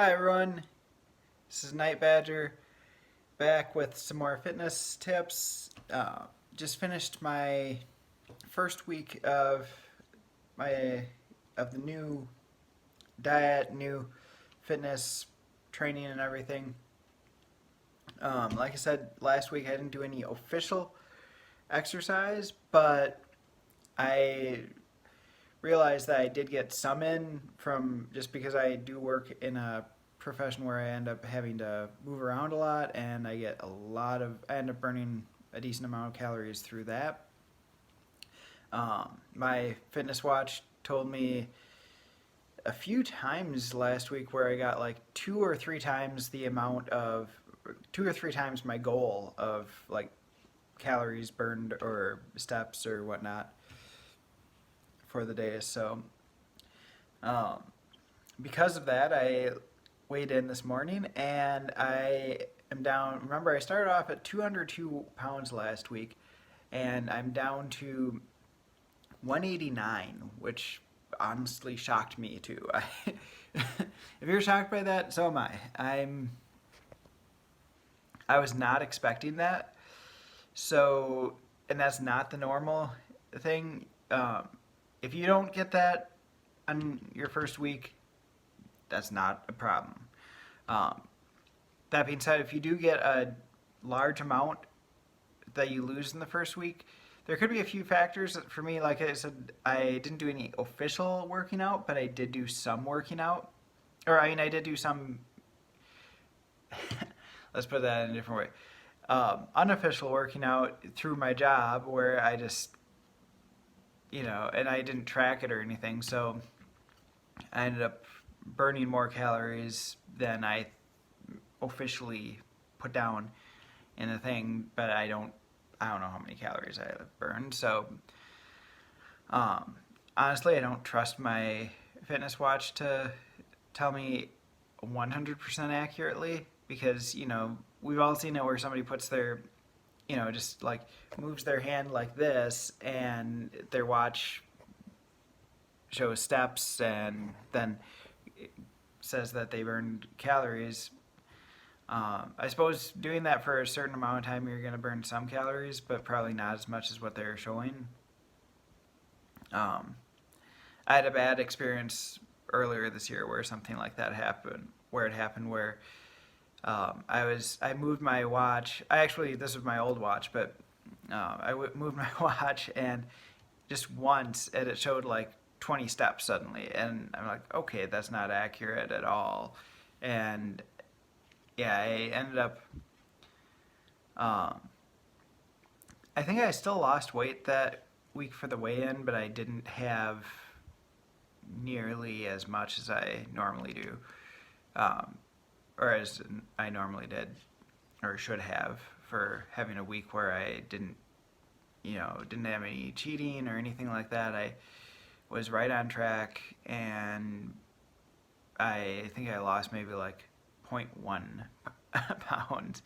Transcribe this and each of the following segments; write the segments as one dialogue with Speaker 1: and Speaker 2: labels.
Speaker 1: Hi everyone, this is Night Badger back with some more fitness tips. Just finished my first week of my of the new diet, new fitness training, and everything. Like I said last week, I didn't do any official exercise, but I realized that I did get some in from just because I do work in a profession where I end up having to move around a lot, and I end up burning a decent amount of calories through that. My fitness watch told me a few times last week where I got like two or three times my goal of like calories burned or steps or whatnot for the day. So um, because of that, I weighed in this morning and I am down. Remember, I started off at 202 pounds last week, and I'm down to 189, which honestly shocked me too. If you're shocked by that, so am I. I was not expecting that. So, and that's not the normal thing. If you don't get that on your first week, that's not a problem. Um, that being said, if you do get a large amount that you lose in the first week, there could be a few factors. For me, like I said, I didn't do any official working out, but I did do some working out. Or, I mean, I did do some, let's put that in a different way. Unofficial working out through my job where I just, and I didn't track it or anything. So I ended up burning more calories than I officially put down in the thing, but I don't know how many calories I burned. So um, honestly, I don't trust my fitness watch to tell me 100% accurately because we've all seen it where somebody puts their just like moves their hand like this and their watch shows steps and then it says that they burned calories. I suppose doing that for a certain amount of time, you're going to burn some calories, but probably not as much as what they're showing. Um, I had a bad experience earlier this year where something like that happened, where I moved my watch. This was my old watch, but moved my watch and just once, and it showed like 20 steps suddenly, and I'm like, okay, that's not accurate at all, and yeah, I ended up. Um, I think I still lost weight that week for the weigh-in, but I didn't have nearly as much as I normally do, um, or as I normally did, or should have for having a week where I didn't have any cheating or anything like that. I was right on track, and I think I lost maybe like zero point 0.1 pounds,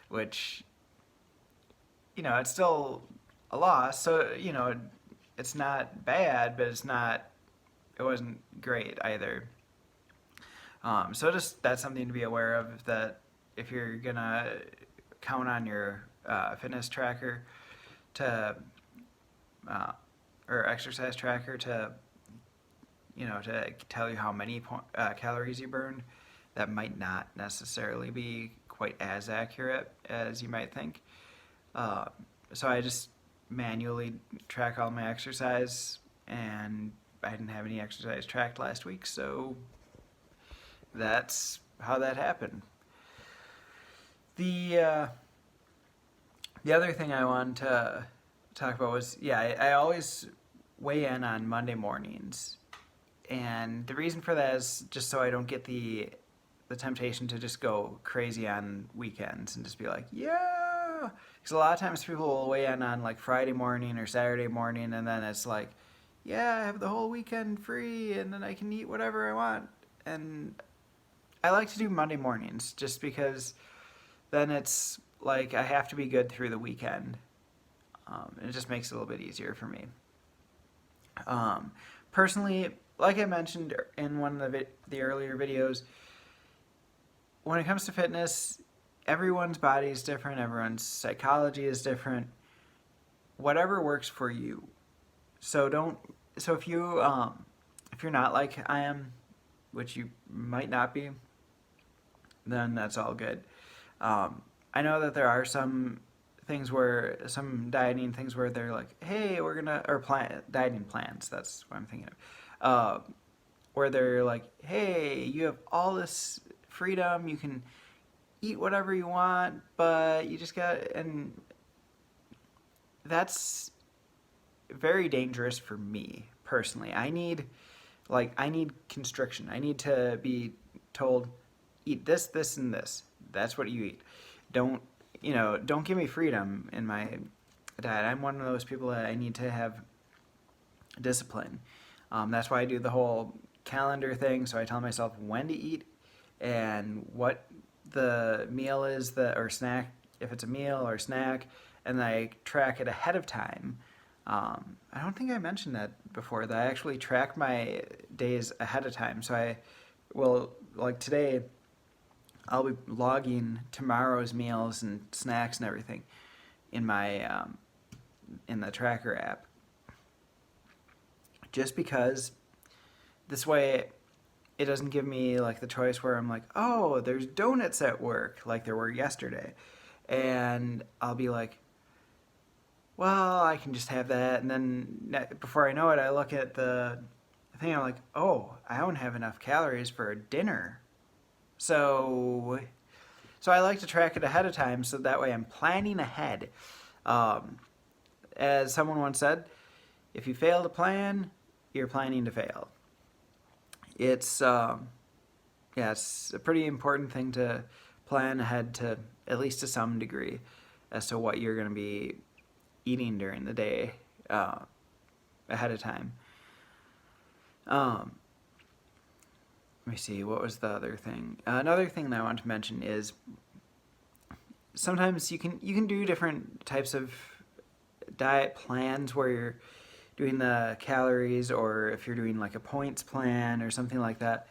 Speaker 1: which it's still a loss. So it's not bad, but it wasn't great either. So just that's something to be aware of, that if you're gonna count on your fitness tracker to uh, or exercise tracker to tell you how many calories you burned, that might not necessarily be quite as accurate as you might think. Uh, so I just manually track all my exercise, and I didn't have any exercise tracked last week, so that's how that happened. The uh, the other thing I wanted to talk about was, yeah, I always weigh in on Monday mornings, and the reason for that is just so I don't get the temptation to just go crazy on weekends and just be like, yeah. Because a lot of times people will weigh in on like Friday morning or Saturday morning, and then it's like, yeah, I have the whole weekend free, and then I can eat whatever I want. And I like to do Monday mornings just because then it's like I have to be good through the weekend. And it just makes it a little bit easier for me. Um, Personally, like I mentioned in one of the earlier videos, when it comes to fitness, everyone's body is different, everyone's psychology is different. Whatever works for you. So don't. So if you're not like I am, which you might not be, then that's all good. I know that there are some things where some dieting things where they're like, hey, we're gonna or dieting plans. That's what I'm thinking of. Where they're like, hey, you have all this freedom, you can eat whatever you want, but you just got, and that's very dangerous for me personally. I need constriction. I need to be told, eat this, this, and this. That's what you eat. Don't don't give me freedom in my diet. I'm one of those people that I need to have discipline. That's why I do the whole calendar thing. So I tell myself when to eat and what the meal is, or snack, if it's a meal or snack, and I track it ahead of time. I don't think I mentioned that before, that I actually track my days ahead of time. So I will, like today, I'll be logging tomorrow's meals and snacks and everything in my in the tracker app. Just because this way it doesn't give me like the choice where I'm like, oh, there's donuts at work like there were yesterday. And I'll be like, well, I can just have that. And then before I know it, I look at the thing, I'm like, oh, I don't have enough calories for a dinner. So I like to track it ahead of time so that way I'm planning ahead. As someone once said, if you fail to plan, you're planning to fail. It's it's a pretty important thing to plan ahead to, at least to some degree, as to what you're going to be eating during the day ahead of time. Let me see, what was the other thing? Another thing that I want to mention is sometimes you can do different types of diet plans where you're doing the calories, or if you're doing like a points plan or something like that.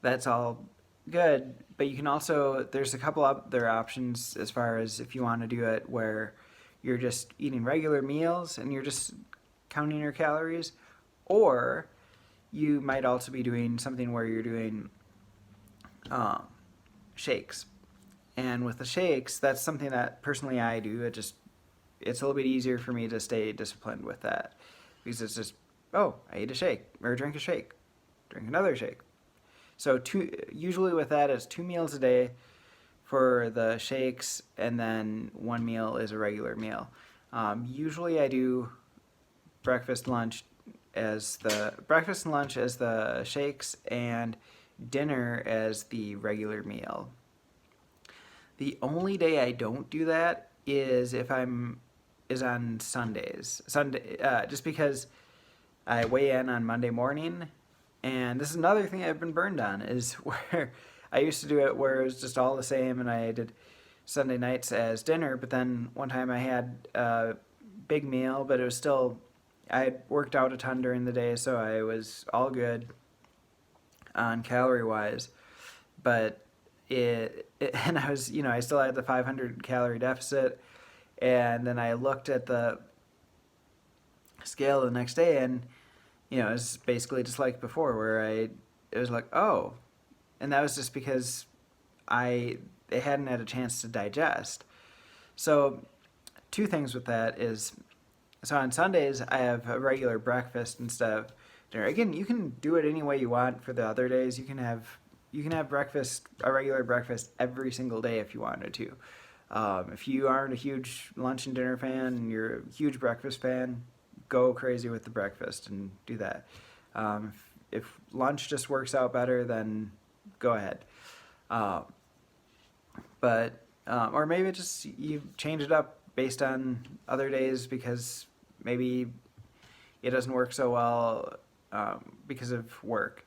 Speaker 1: That's all good, but you can also, there's a couple other options as far as if you want to do it where you're just eating regular meals and you're just counting your calories, or you might also be doing something where you're doing shakes. And with the shakes, that's something that personally I do. It's a little bit easier for me to stay disciplined with that, because it's just, oh, I eat a shake or drink a shake, drink another shake. So usually with that, it's 2 meals a day for the shakes, and then 1 meal is a regular meal. Usually I do breakfast and lunch as the shakes, and dinner as the regular meal. The only day I don't do that is on Sundays. Just because I weigh in on Monday morning, and this is another thing I've been burned on, is where I used to do it where it was just all the same, and I did Sunday nights as dinner, but then one time I had a big meal, but it was still, I had worked out a ton during the day, so I was all good on calorie-wise, but and I was, I still had the 500 calorie deficit, and then I looked at the scale the next day, and it was basically just like before, where it was like, oh, and that was just because they hadn't had a chance to digest. So 2 things with that is, so on Sundays I have a regular breakfast instead of dinner. Again, you can do it any way you want for the other days. You can have breakfast, a regular breakfast every single day if you wanted to. If you aren't a huge lunch and dinner fan and you're a huge breakfast fan, go crazy with the breakfast and do that. If lunch just works out better, then go ahead. Or maybe just you change it up based on other days, because maybe it doesn't work so well because of work.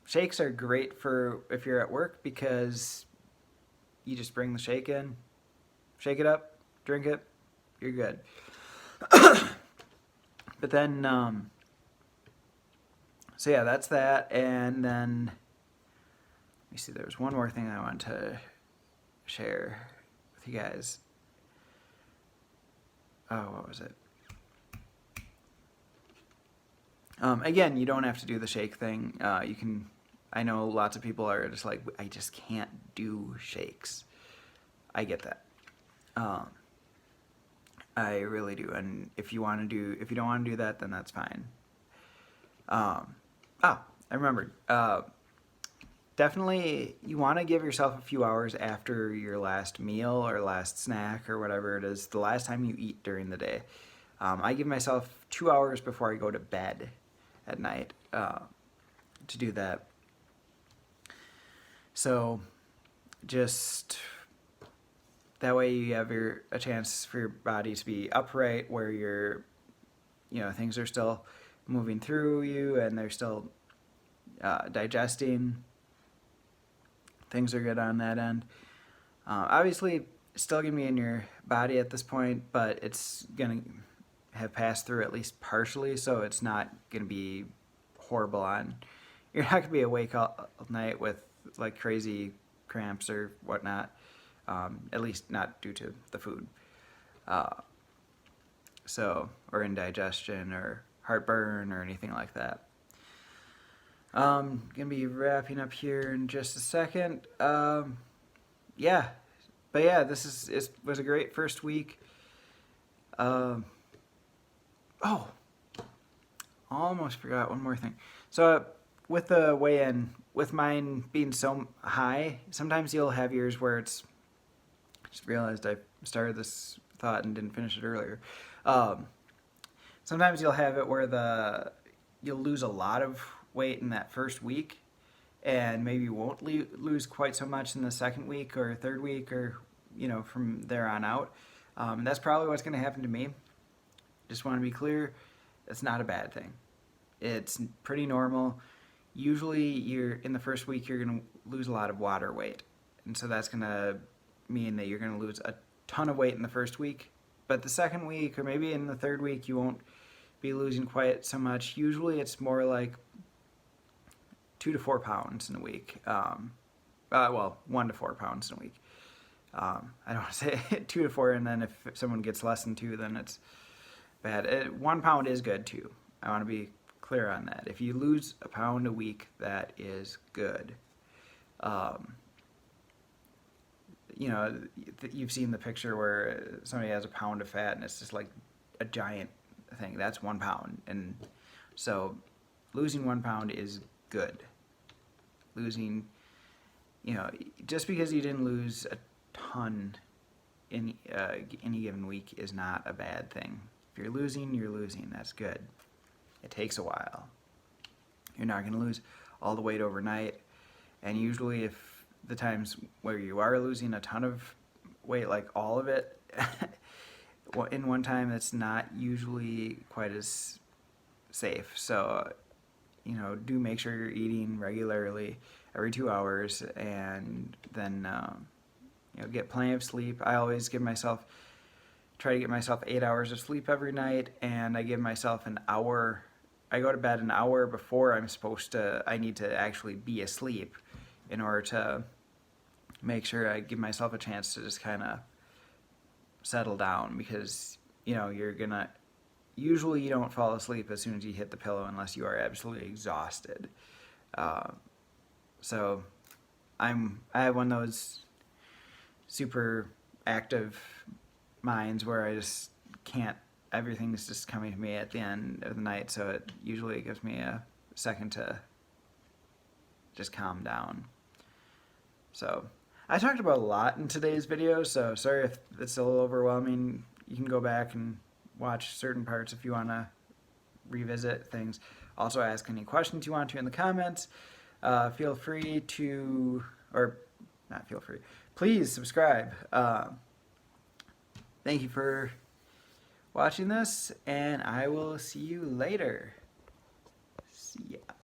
Speaker 1: Shakes are great for if you're at work, because you just bring the shake in, shake it up, drink it, you're good. But then, so yeah, that's that. And then, let me see, there was one more thing I wanted to share with you guys. Oh, what was it? Again, you don't have to do the shake thing. You can, I know lots of people are just like, I just can't do shakes. I get that. I really do. And if you don't want to do that, then that's fine. I remembered. Definitely, you want to give yourself a few hours after your last meal or last snack or whatever it is, the last time you eat during the day. I give myself 2 hours before I go to bed at night to do that. So just that way you have a chance for your body to be upright where things are still moving through you and they're still digesting. Things are good on that end. Obviously, it's still going to be in your body at this point, but it's going to have passed through at least partially, so it's not going to be horrible on. You're not going to be awake all night with like crazy cramps or whatnot, at least not due to the food. Or indigestion or heartburn or anything like that. Gonna be wrapping up here in just a second. Yeah, but yeah, this was a great first week. Almost forgot one more thing. So with the weigh-in, with mine being so high, sometimes you'll have yours where it's. I just realized I started this thought and didn't finish it earlier. Sometimes you'll have it where you'll lose a lot of weight in that first week, and maybe you won't lose quite so much in the second week or third week or from there on out. That's probably what's going to happen to me. Just want to be clear, it's not a bad thing. It's pretty normal. Usually in the first week you're going to lose a lot of water weight, and so that's going to mean that you're going to lose a ton of weight in the first week, but the second week or maybe in the third week you won't be losing quite so much. Usually it's more like 2 to 4 pounds in a week. 1 to 4 pounds in a week. I don't want to say 2 to 4, and then if someone gets less than 2, then it's bad. 1 pound is good too. I want to be clear on that. If you lose a pound a week, that is good. You've seen the picture where somebody has a pound of fat and it's just like a giant thing. That's 1 pound. And so losing 1 pound is good. Losing, just because you didn't lose a ton in any given week is not a bad thing. If you're losing, you're losing. That's good. It takes a while. You're not going to lose all the weight overnight. And usually if the times where you are losing a ton of weight, like all of it, in one time, it's not usually quite as safe. So, do make sure you're eating regularly every 2 hours, and then, get plenty of sleep. I always try to get myself 8 hours of sleep every night, and I give myself an hour. I go to bed an hour before I need to actually be asleep in order to make sure I give myself a chance to just kind of settle down, because usually you don't fall asleep as soon as you hit the pillow unless you are absolutely exhausted. So I have one of those super active minds where I just can't, everything's just coming to me at the end of the night, so it usually gives me a second to just calm down. So I talked about a lot in today's video, so sorry if it's a little overwhelming. You can go back and watch certain parts if you want to revisit things. Also ask any questions you want to in the comments. Feel free to, or not feel free, please subscribe. Thank you for watching this, and I will see you later. See ya.